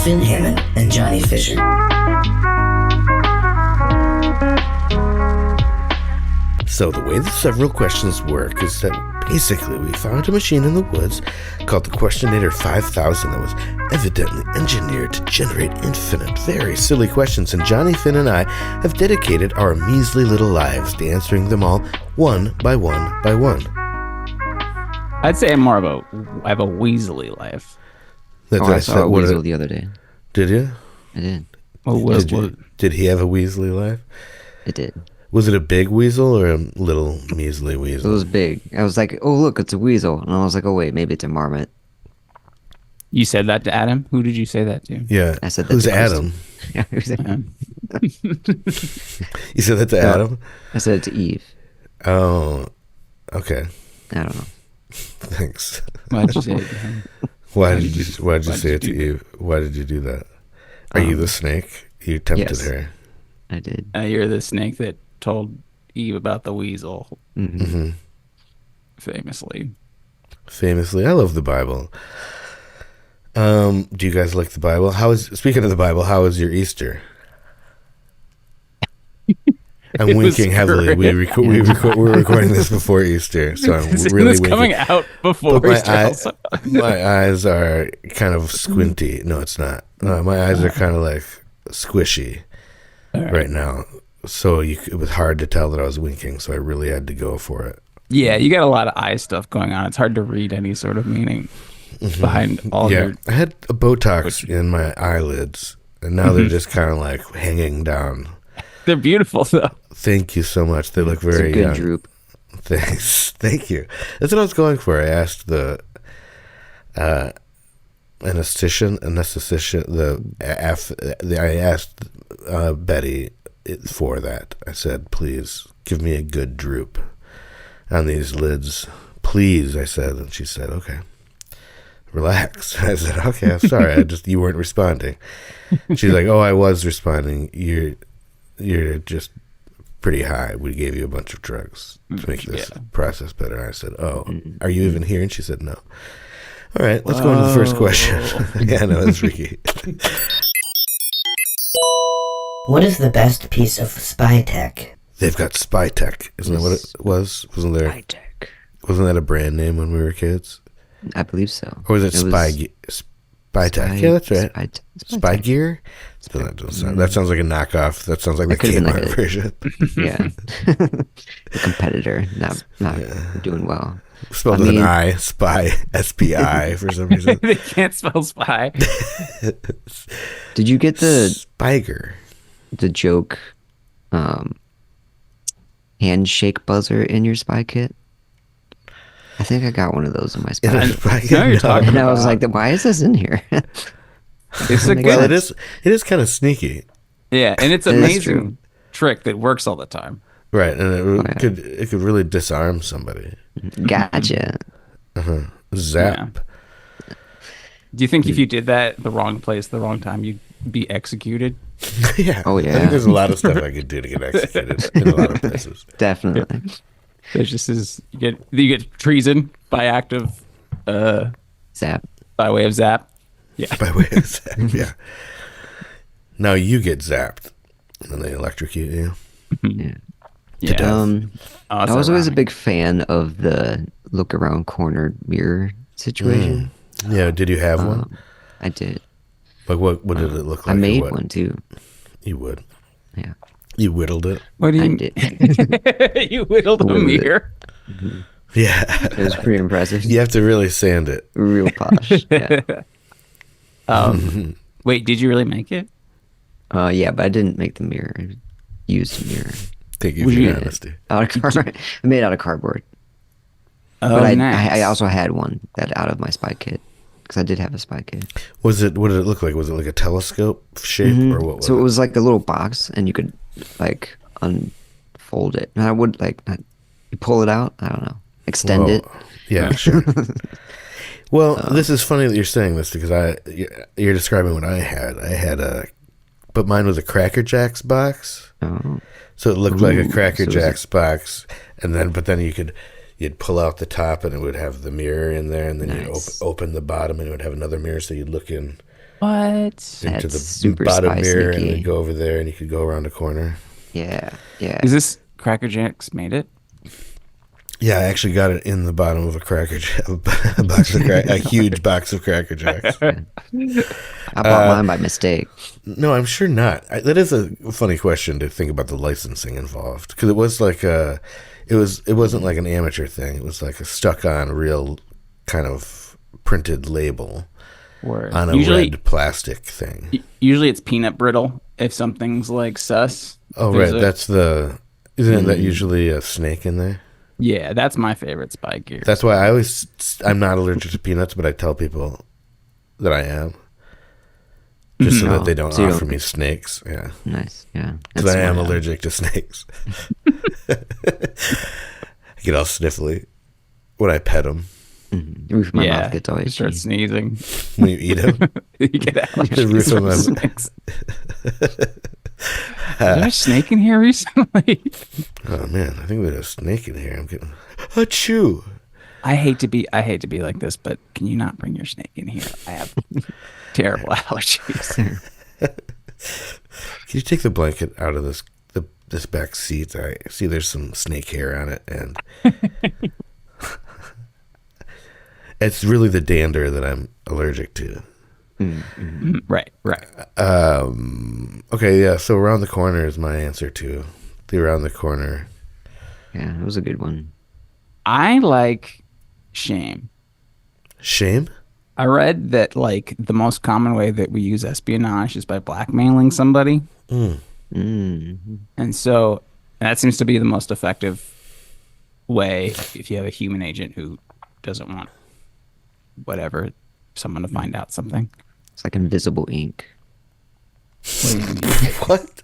Finn Hammond and Johnny Fisher. So the way the several questions work is that basically we found a machine in the woods called the Questionator 5000 that was evidently engineered to generate infinite, very silly questions, and Johnny, Finn, and I have dedicated our measly little lives to answering them all one by one by one. I'd say I have a Weasley life. I saw a weasel the other day. Did you? I did. Did he have a Weasley life? I did. Was it a big weasel or a little measly weasel? It was big. I was like, oh, look, it's a weasel. And I was like, oh, wait, maybe it's a marmot. You said that to Adam? Who did you say that to? Yeah. I said that Who's to Adam? Yeah, who's Adam? You said that to Adam? I said it to Eve. Oh, okay. I don't know. Thanks. Why'd you say it to him? Why did you say it to Eve? Why did you do that? Are you the snake? You tempted her. I did. You're the snake that told Eve about the weasel. Mm-hmm. Famously. I love the Bible. Do you guys like the Bible? Speaking of the Bible, how was your Easter? I'm winking heavily. We're recording this before Easter, so I'm really winking. Coming out before Easter. My eyes are kind of squinty. No, it's not. My eyes are kind of like squishy right now. So it was hard to tell that I was winking, so I really had to go for it. Yeah, you got a lot of eye stuff going on. It's hard to read any sort of meaning behind all your... I had a Botox in my eyelids, and now they're just kind of like hanging down. They're beautiful, though. Thank you so much. They look very young. It's a good droop. Thanks. Thank you. That's what I was going for. I asked the anesthetician. I asked Betty for that. I said, please give me a good droop on these lids. Please, I said. And she said, okay. Relax. I said, okay, I'm sorry. You weren't responding. She's like, oh, I was responding. You're just pretty high. We gave you a bunch of drugs to make this process better. I said, oh, are you even here? And she said, no. All right, let's go into the first question. Yeah, no, it's Ricky. What is the best piece of spy tech? They've got spy tech. Isn't that what it was? Wasn't there? Spy tech. Wasn't that a brand name when we were kids? I believe so. Or was it Spy Tech? Yeah, that's right. Spy Gear? That sounds like a knockoff. That sounds like the Kmart version. Yeah. The competitor not doing well. Spelled with an I. Spy. S-P-I for some reason. They can't spell spy. Did you get the... Spiger. The joke handshake buzzer in your spy kit? I think I got one of those in my spy kit. And I was like, why is this in here? It's a good... Well, it is kind of sneaky. Yeah, and it's an amazing trick that works all the time. Right, and it could really disarm somebody. Gotcha. Zap. Yeah. Do you think if you did that at the wrong place, the wrong time, you'd be executed? Yeah. Oh, yeah. I think there's a lot of stuff I could do to get executed in a lot of places. Definitely. There's just you get treason by act of zap. By way of zap. Yeah. By way of zap, yeah. Now you get zapped and then they electrocute you. Yeah. Yeah. I was always a big fan of the look around corner mirror situation. Yeah, did you have one? I did. Like what did it look like? I made one too. You would. Yeah. You whittled it? What do you I did. You whittled a mirror? Mm-hmm. Yeah. It was pretty impressive. You have to really sand it. Real posh. Yeah. Wait, did you really make it? Yeah, but I didn't make the mirror. I used a mirror. Thank you for your honesty. I made out of cardboard. Oh, but nice. I also had one that out of my spy kit because I did have a spy kit. What did it look like? Was it like a telescope shape or what was it? So it was like a little box and you could like unfold it. And I would you pull it out. I don't know. Extend it. Yeah, sure. Well, this is funny that you're saying this because you're describing what I had. I had but mine was a Cracker Jacks box. Oh. So it looked like a Cracker Jacks box, but then you'd pull out the top and it would have the mirror in there, and then you'd open the bottom and it would have another mirror, so you'd look in What? into That's the super bottom spy mirror, sneaky. and then go over there, and you could go around a corner. Yeah, yeah. Is this Cracker Jacks made it? Yeah, I actually got it in the bottom of a a huge box of Cracker Jacks. I bought mine by mistake. No, I'm sure not. That is a funny question to think about the licensing involved, because it was like it wasn't like an amateur thing. It was like a stuck-on real kind of printed label on a red plastic thing. Usually it's peanut brittle if something's like sus. Oh, right. Isn't that usually a snake in there? Yeah, that's my favorite spy gear. That's why I'm not allergic to peanuts, but I tell people that I am. Just so that they don't offer me snakes. Yeah. Nice. Yeah. Because I am allergic to snakes. I get all sniffly when I pet them. Mm-hmm. The roof of my mouth gets always start sneezing. When you eat them? You get allergies The roof of my snakes. Is there a snake in here recently? Oh man, I think there's a snake in here. I'm getting achoo. I hate to be like this, but can you not bring your snake in here? I have terrible allergies. Can you take the blanket out of this back seat? I see there's some snake hair on it, and it's really the dander that I'm allergic to. Mm-hmm. Right. Okay, yeah. So around the corner is my answer to the around the corner. Yeah, that was a good one. I like shame. Shame? I read that like the most common way that we use espionage is by blackmailing somebody. And so that seems to be the most effective way if you have a human agent who doesn't want someone to find out something. It's like invisible ink. What?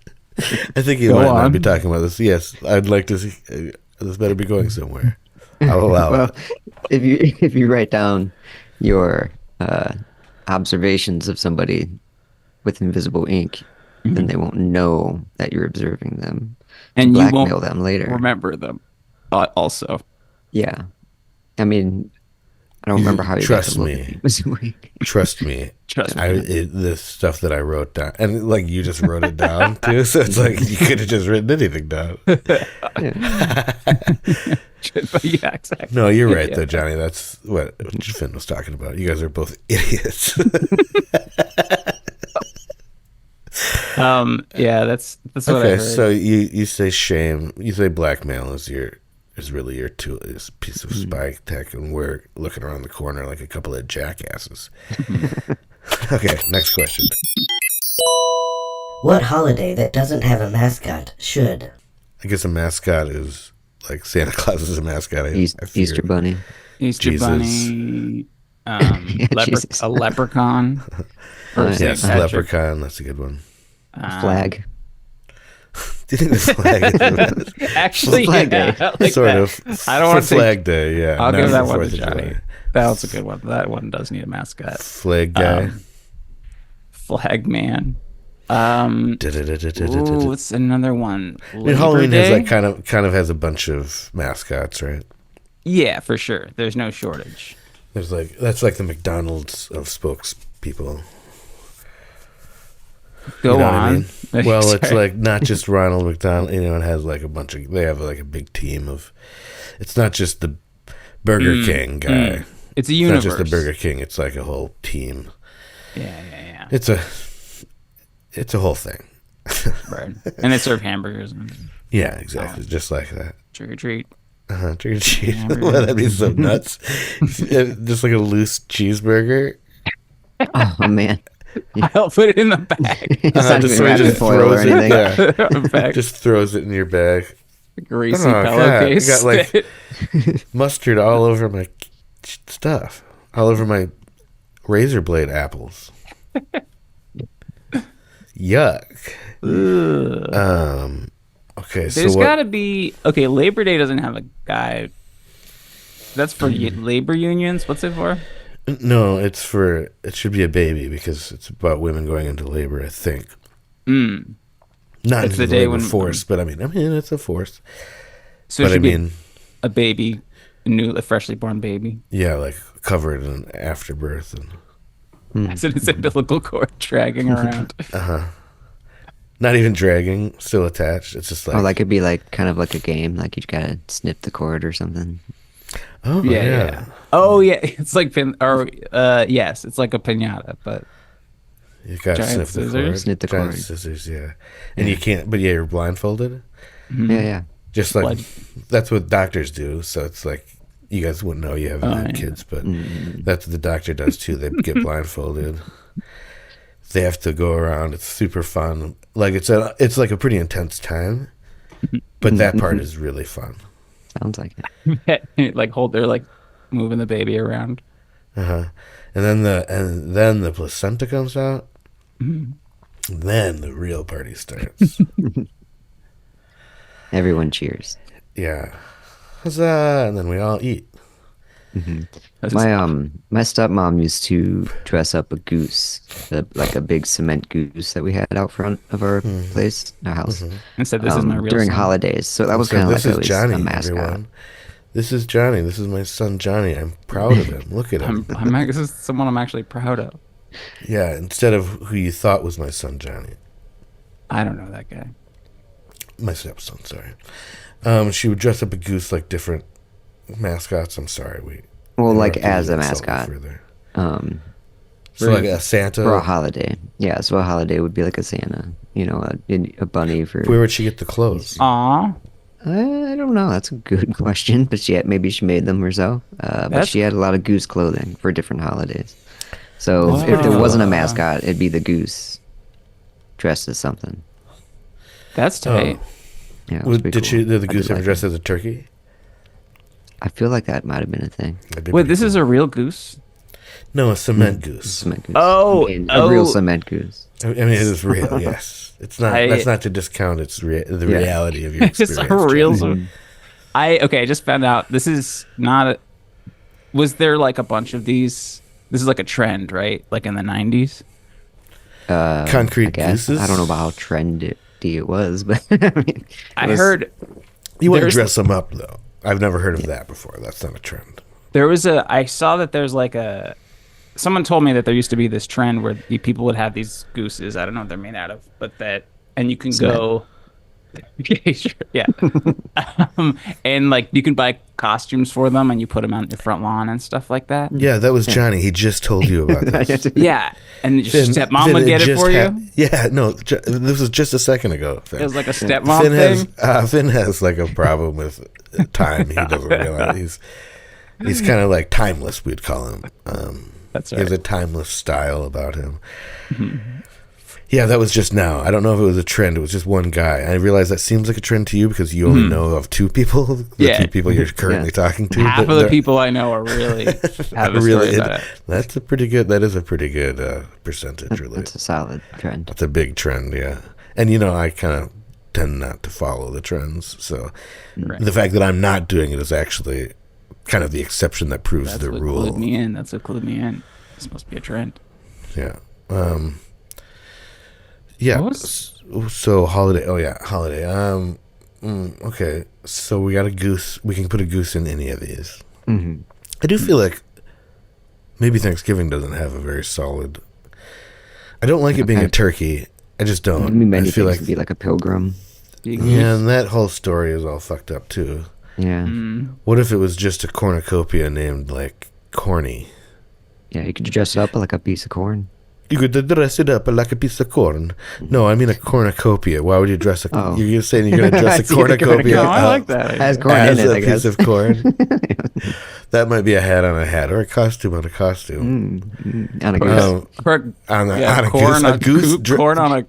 I think you might not be talking about this. Yes, I'd like to see. This better be going somewhere. I'll allow it. If you write down your observations of somebody with invisible ink, then they won't know that you're observing them. And you blackmail won't them later. Remember them. Also. Yeah. I mean, I don't remember how you Trust me. Trust me. The stuff that I wrote down, and like you just wrote it down too, so it's like you could have just written anything down. Yeah, exactly. No, you're right though, Johnny. That's what Finn was talking about. You guys are both idiots. Yeah, that's what I okay. heard. So you say shame. You say blackmail is really your tool, is a piece of spy tech, and we're looking around the corner like a couple of jackasses. Okay, next question. What holiday that doesn't have a mascot should? I guess a mascot is like Santa Claus is a mascot. Easter Bunny. Easter Jesus. Bunny. Jesus. A leprechaun. Yes, leprechaun. That's a good one. Flag. Do you think the flag is Actually, Flag Day. like sort that. of? I don't want for to Flag Day. Yeah, I'll not give that for one to 4th of Johnny. July. That was a good one. That one does need a mascot. Flag guy. Flag man. Ooh, what's another one? I mean, Halloween Day? has like kind of has a bunch of mascots, right? Yeah, for sure. There's no shortage. There's like that's like the McDonald's of spokespeople. Go you know on. What I mean? Well, it's like not just Ronald McDonald. You know, it has like they have like a big team of. It's not just the Burger King guy. It's a universe. It's not just the Burger King. It's like a whole team. Yeah. It's a whole thing. Right. And they serve hamburgers. Yeah, exactly. Just like that. Trick or treat. Trick or treat. Well, that'd be so nuts. Just like a loose cheeseburger. Oh man. I'll put it in the bag. Just somebody just throws it in there. Just throws it in your bag. Greasy pillowcase. I got like mustard all over my stuff. All over my razor blade apples. Yuck. Okay, so there's got to be Labor Day doesn't have a guy. That's for labor unions. What's it for? No, it should be a baby because it's about women going into labor, I think. Not it's into the labor force, but I mean, it's a force. So but it should be a baby, a freshly born baby. Yeah, like covered in afterbirth and As in his umbilical cord dragging around. Not even dragging, still attached. It's just like, Oh, that could be like kind of like a game. Like you gotta snip the cord or something. oh Yeah. Oh yeah, it's like yes, it's like a piñata, but You got to Giant snip the scissors? cord. Snip the Giant cord. scissors, yeah. And you can't, but yeah, you're blindfolded. Yeah, yeah. Just like, Blood. that's what doctors do. So it's like, you guys wouldn't know you have yeah. kids, but that's what the doctor does too. They get blindfolded. They have to go around. It's super fun. Like it's like a pretty intense time, but that part is really fun. Sounds like it. like they're like moving the baby around. And then the placenta comes out. Then the real party starts. Everyone cheers. Yeah, huzzah! And then we all eat. My stepmom used to dress up a goose, like a big cement goose that we had out front of our place, our house. And said, "This is my real during son." holidays. So that was So kind of this like is at least Johnny, a mascot. everyone. This is Johnny. This is my son Johnny. I'm proud of him. Look at him. This is someone I'm actually proud of. Yeah, instead of who you thought was my son Johnny. I don't know that guy. My stepson, sorry. She would dress up a goose like different mascots. I'm sorry. Well, like interrupted as you a insulted mascot. further. Um, So like a Santa. for a holiday. Yeah, so a holiday would be like a Santa, a bunny for. Where would she get the clothes? Aw, I don't know. That's a good question, but maybe she made them herself. But That's- she had a lot of goose clothing for different holidays. So if there wasn't a mascot, it'd be the goose dressed as something. that's tight. Yeah, it was pretty cool. Did the I goose ever like dress it. as a turkey? I feel like that might have been a thing. That'd be Wait, pretty this is cool. a real goose? No, a cement goose. Cement goose. Oh, A real cement goose. I mean, it is real. Yes, it's not. That's not to discount the reality of your It's experience. a real. Johnny. I just found out this is not. Was there like a bunch of these? This is like a trend, right? Like in the 90s. Concrete I guess. gooses. I don't know about how trendy it was, but I mean, I heard You wouldn't there's- dress them up though. I've never heard of that before. That's not a trend. there was I saw that there's like someone told me that there used to be this trend where people would have these gooses. I don't know what they're made out of, but and you can go. Okay, sure, yeah. And like you can buy costumes for them, and you put them out in your front lawn and stuff like that. Yeah, that was Johnny. He just told you about this. Yeah, and your Finn- stepmom Finn would had get it just for had- you. Yeah, no, this was just a second ago. Finn. It was like a stepmom Finn thing. Finn has like a problem with time. He doesn't realize he's kind of like timeless. We'd call him. That's He has right. a timeless style about him. Yeah, that was just now. I don't know if it was a trend. It was just one guy. I realize that seems like a trend to you because you only know of two people. The Yeah. two people you're currently talking to. Half but of the they're- people I know are really have a really, story about it. that's a pretty good. That is a pretty good percentage. Really, that's a solid trend. that's a big trend. Yeah, and I kind of tend not to follow the trends. So Right. the fact that I'm not doing it is actually kind of the exception that proves That's the what rule. clued me in. That's what clued me in. It's supposed to be a trend. Yeah. Yeah. What was- So holiday. Oh yeah, holiday. Okay. So we got a goose. We can put a goose in any of these. Mm-hmm. I do feel like maybe Thanksgiving doesn't have a very solid. I don't like it being a turkey. I just don't. Many I feel things like could be like a pilgrim. yeah, and that whole story is all fucked up too. Yeah. What if it was just a cornucopia named like Corny? Yeah, you could dress it up like a piece of corn. You could dress it up like a piece of corn. No, I mean a cornucopia. Why would you dress a? Oh. You're saying you're going to dress a I see the cornucopia No, I up like that. idea. Has corn as in it, a I piece guess. of corn? That might be a hat on a hat or a costume on a costume. On a goose. Um, on a, Yeah, on a corn, goose. A goose corn on a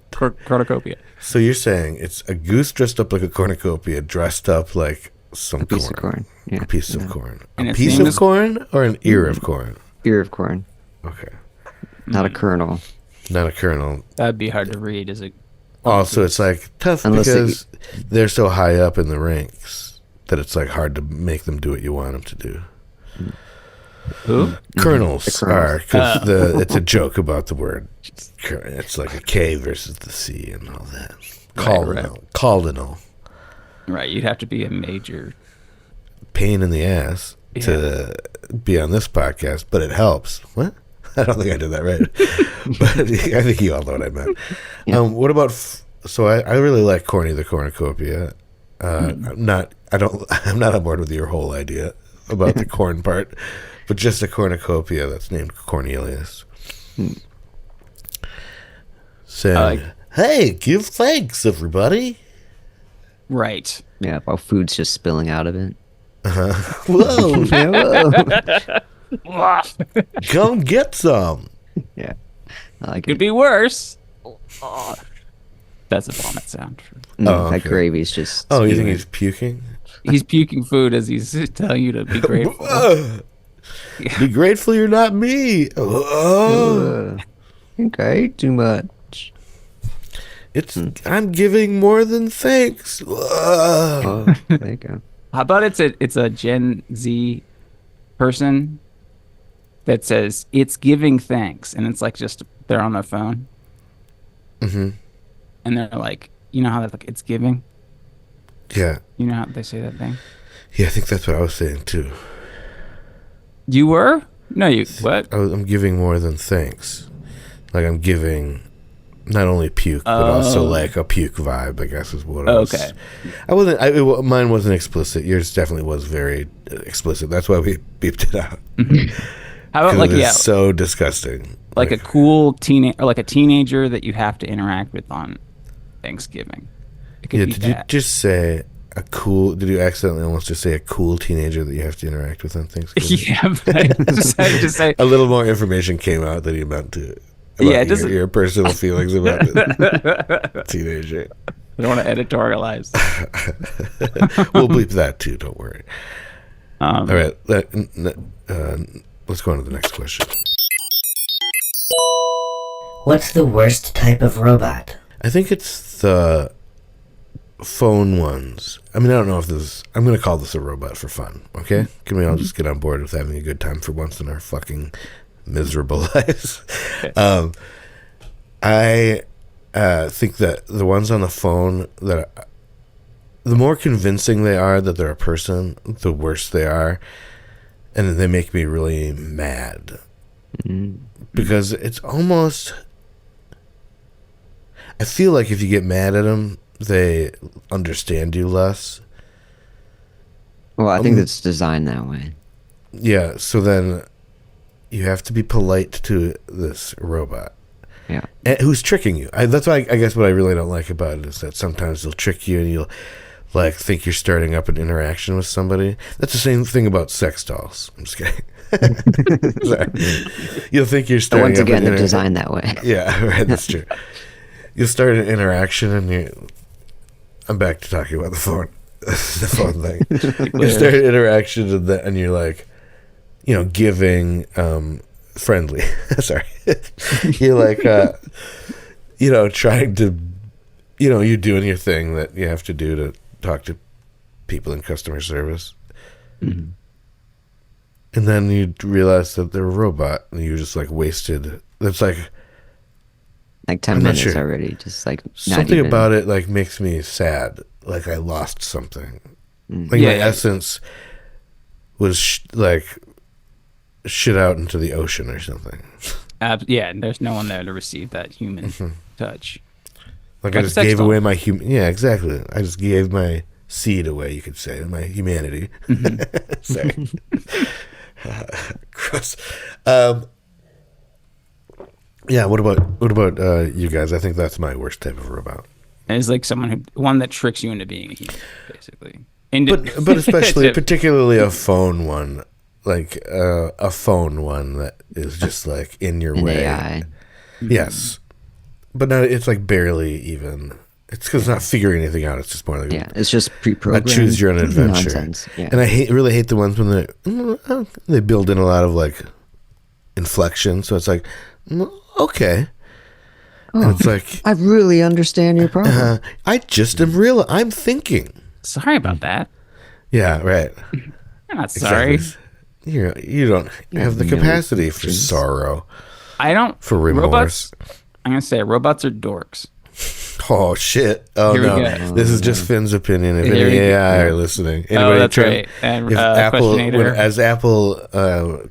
cornucopia. So you're saying it's a goose dressed up like a cornucopia, dressed up like some piece of corn. Yeah. A piece of corn. And A its piece name of is- corn or an ear of corn? Ear of corn, Okay. not a kernel. Not a kernel. That'd be hard to read. Is it? Also, it's like tough Unless because they're so high up in the ranks that it's like hard to make them do what you want them to do. Who? Kernels The kernels. are because it's a joke about the word. It's like a K versus the C and all that. Cardinal. Right. You'd have to be a major. Pain in the ass to be on this podcast, but it helps. What? I don't think I did that right, but I think you all know what I meant. Yeah. What about? So I really like Corny the Cornucopia. I'm not on board with your whole idea about the corn part, but just a cornucopia that's named Cornelius. Saying, "Hey, give thanks, everybody." Right. Yeah, while food's just spilling out of it. Whoa, Yeah, whoa. come get some. Yeah, I like Could it. be worse. That's a vomit sound. Oh, That okay. gravy's just. Oh, you think spewing. he's puking? He's puking food as he's telling you to be grateful. Be grateful you're not me. I think I ate too much. I'm giving more than thanks. Oh, there you go. How about it's a Gen Z person that says it's giving thanks, and it's like just they're on their phone, Mm-hmm. and they're like, you know how they're like it's giving. Yeah. You know how they say that thing. Yeah, I think that's what I was saying too. You were? No, you what? I'm giving more than thanks. Like I'm giving not only puke, but also like a puke vibe, I guess is what it was. Okay. Mine wasn't explicit. Yours definitely was very explicit. That's why we beeped it out. How about like It is yeah, so disgusting. like a cool teenager that you have to interact with on Thanksgiving. It could Yeah, be did you that. just say a cool? Did you accidentally almost just say a cool teenager that you have to interact with on Thanksgiving? Yeah, but I just say A little more information came out than you meant to. About Yeah, it doesn't- your personal feelings about the teenager. I don't want to editorialize. We'll bleep that too. Don't worry. All right, let's go on to the next question. What's the worst type of robot? I think it's the phone ones. I mean, I don't know if this. I'm going to call this a robot for fun. Okay, can we all just get on board with having a good time for once in our fucking miserable lives? I think that the ones on the phone the more convincing they are that they're a person, the worse they are, and they make me really mad because it's almost. I feel like if you get mad at them, they understand you less. Well, I think it's designed that way. Yeah, so then you have to be polite to this robot. Yeah. And who's tricking you. That's why I guess what I really don't like about it is that sometimes they'll trick you and you'll like think you're starting up an interaction with somebody. That's the same thing about sex dolls. I'm just kidding. Sorry. You'll think you're But starting once up again, an they're interaction. designed that way. Yeah, right, that's true. You'll start an interaction and I'm back to talking about the phone. The phone thing. You start an interaction and you're like, giving, friendly. Sorry. You're like, trying to, you're doing your thing that you have to do to talk to people in customer service. Mm-hmm. And then you realize that they're a robot and you just like wasted. That's like, Like 10 I'm not minutes sure. already. Just like not something even, about it like makes me sad. Like I lost something. Like Yeah, my yeah. essence was shit out into the ocean or something. Yeah, and there's no one there to receive that human touch. Like Like I just sex gave doll. away my Yeah, exactly. I just gave my seed away. You could say my humanity. Sorry. Gross. Yeah. What about you guys? I think that's my worst type of robot. And it's like one that tricks you into being a human, basically. But especially particularly a phone one, like a phone one that is just like in your an way. AI. Yes, but not. It's like barely even. It's because it's not figuring anything out. It's just more like Yeah, it's just pre-programmed. choose your own adventure. Nonsense. Yeah. And I really hate the ones when they build in a lot of like inflection. So it's like, okay, and it's like I really understand your problem. I just I'm thinking. Sorry about that. Yeah, right. I'm not sorry. Exactly. You don't have the no capacity for sorrow. I don't. For remorse. Robots. I'm gonna say robots are dorks. Oh shit! Oh Here we no, go. this is just Finn's opinion. If Here any we go. AI are listening, That's right. And if Apple, questionator. as Apple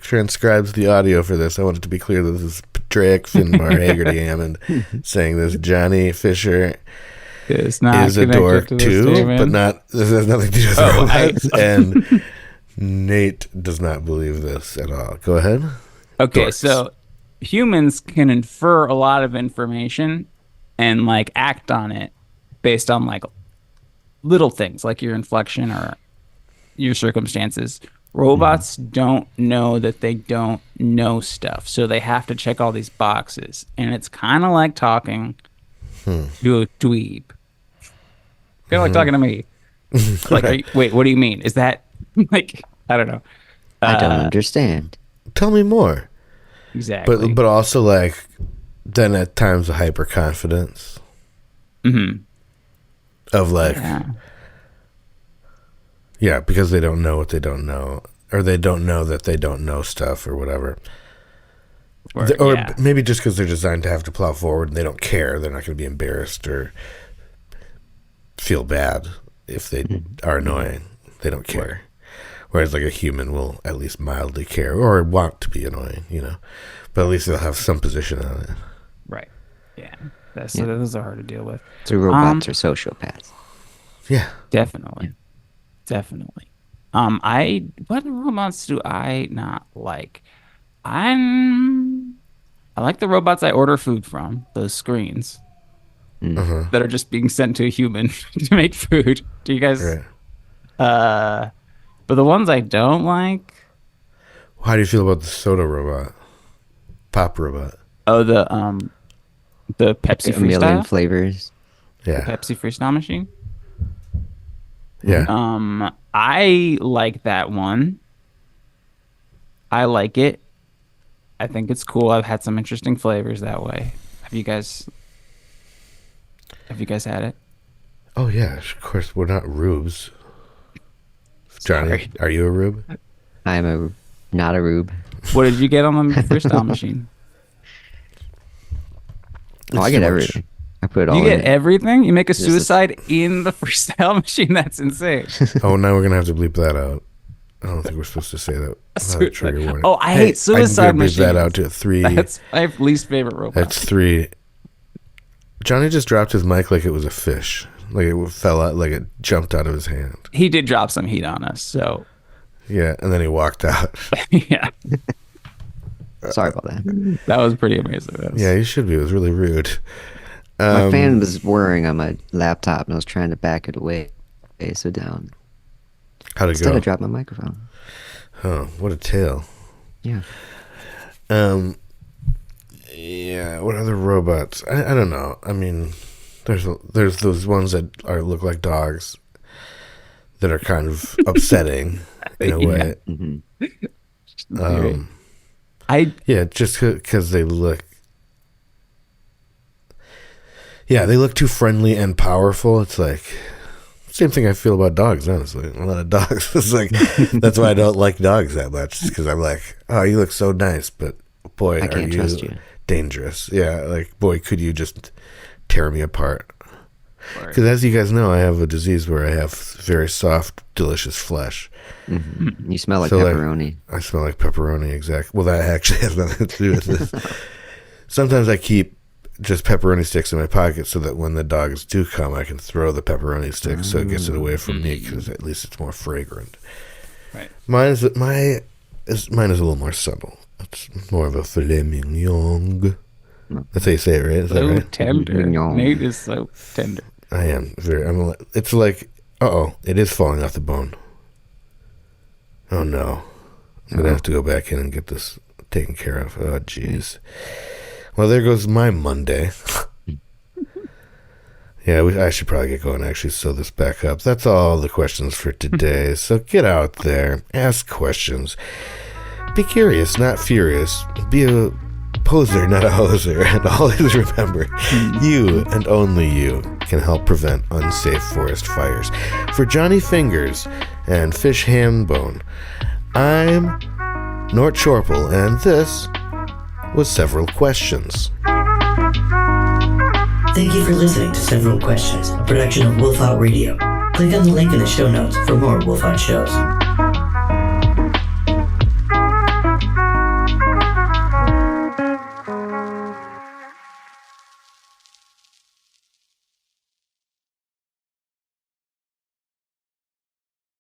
transcribes the audio for this, I want it to be clear that this is Drake Finbar Haggerty Hammond saying this. Johnny Fisher It's not is a connected dork to this too, statement. but not. This has nothing to do with Oh, robots. And Nate does not believe this at all. Go ahead. Okay, Dorks. so humans can infer a lot of information and like act on it based on like little things like your inflection or your circumstances. Robots don't know that they don't know stuff, so they have to check all these boxes, and it's kind of like talking to a dweeb. Kind of like talking to me. Like, wait, what do you mean? Is that like, I don't know. I don't understand. Tell me more. Exactly. But also like then at times a hyper confidence of like yeah, because they don't know what they don't know, or they don't know that they don't know stuff or whatever. Or yeah. maybe just because they're designed to have to plow forward and they don't care. They're not going to be embarrassed or feel bad if they are annoying. They don't care. Whereas like a human will at least mildly care or want to be annoying, you know. But at least they'll have some position on it. Right. Yeah. Those are hard to deal with. So robots are sociopaths. Yeah. Definitely. Definitely. What robots do I not like? I like the robots I order food from, those screens that are just being sent to a human to make food. Do you guys Right. but the ones I don't like, How do you feel about the soda robot? Pop robot. oh the Pepsi A million Freestyle, flavors. Yeah. Pepsi Freestyle machine. Yeah. I like that one. I like it. I think it's cool. I've had some interesting flavors that way. Have you guys had it? Oh yeah, of course. We're not rubes. Johnny, Sorry. are you a rube? I'm not a rube. What did you get on the freestyle machine? Oh, I It's get too everything. I put it all You in get it. everything? You make a is- suicide in the freestyle machine? That's insane. Oh, now we're gonna have to bleep that out. I don't think we're supposed to say that. Without a trigger warning. Oh, I hate suicide I'm gonna bleep that machines. out to 3. That's my least favorite robot. That's 3. Johnny just dropped his mic like it was a fish. Like it fell out, like it jumped out of his hand. He did drop some heat on us, so Yeah, and then he walked out. yeah, Sorry about that. that was pretty amazing. That was- Yeah, you should be. It was really rude. My fan was whirring on my laptop, and I was trying to back it away, so down. How'd it Instead, go? I dropped my microphone. Oh, what a tale. Yeah. Yeah, what other robots? I don't know. I mean, there's those ones that look like dogs that are kind of upsetting in a way. Yeah, just because they look. Yeah, they look too friendly and powerful. It's like same thing I feel about dogs. Honestly, a lot of dogs. It's like that's why I don't like dogs that much. Because I'm like, oh, you look so nice, but boy, I can't trust you. dangerous. Yeah, like boy, could you just tear me apart? Because as you guys know, I have a disease where I have very soft, delicious flesh. You smell like So, like, pepperoni. I smell like pepperoni, exactly. Well, that actually has nothing to do with this. Sometimes I keep just pepperoni sticks in my pocket so that when the dogs do come, I can throw the pepperoni stick so it gets it away from me because at least it's more fragrant. Right. Mine is a little more subtle. It's more of a filet mignon. That's how you say it, right? Is that So right? tender. Mignon. Nate is so tender. I am very. It's like, it is falling off the bone. Oh no, I'm gonna have to go back in and get this taken care of. Oh jeez. Well, there goes my Monday. Yeah, I should probably get going. Actually, sew this back up. That's all the questions for today. So get out there, ask questions, be curious, not furious. Be a poser, not a hoser. And always remember, you and only you can help prevent unsafe forest fires. For Johnny Fingers and Fish Handbone, I'm Nort Shorple, and this was Several Questions. Thank you for listening to Several Questions, a production of Wolf Out Radio. Click on the link in the show notes for more Wolf Out shows.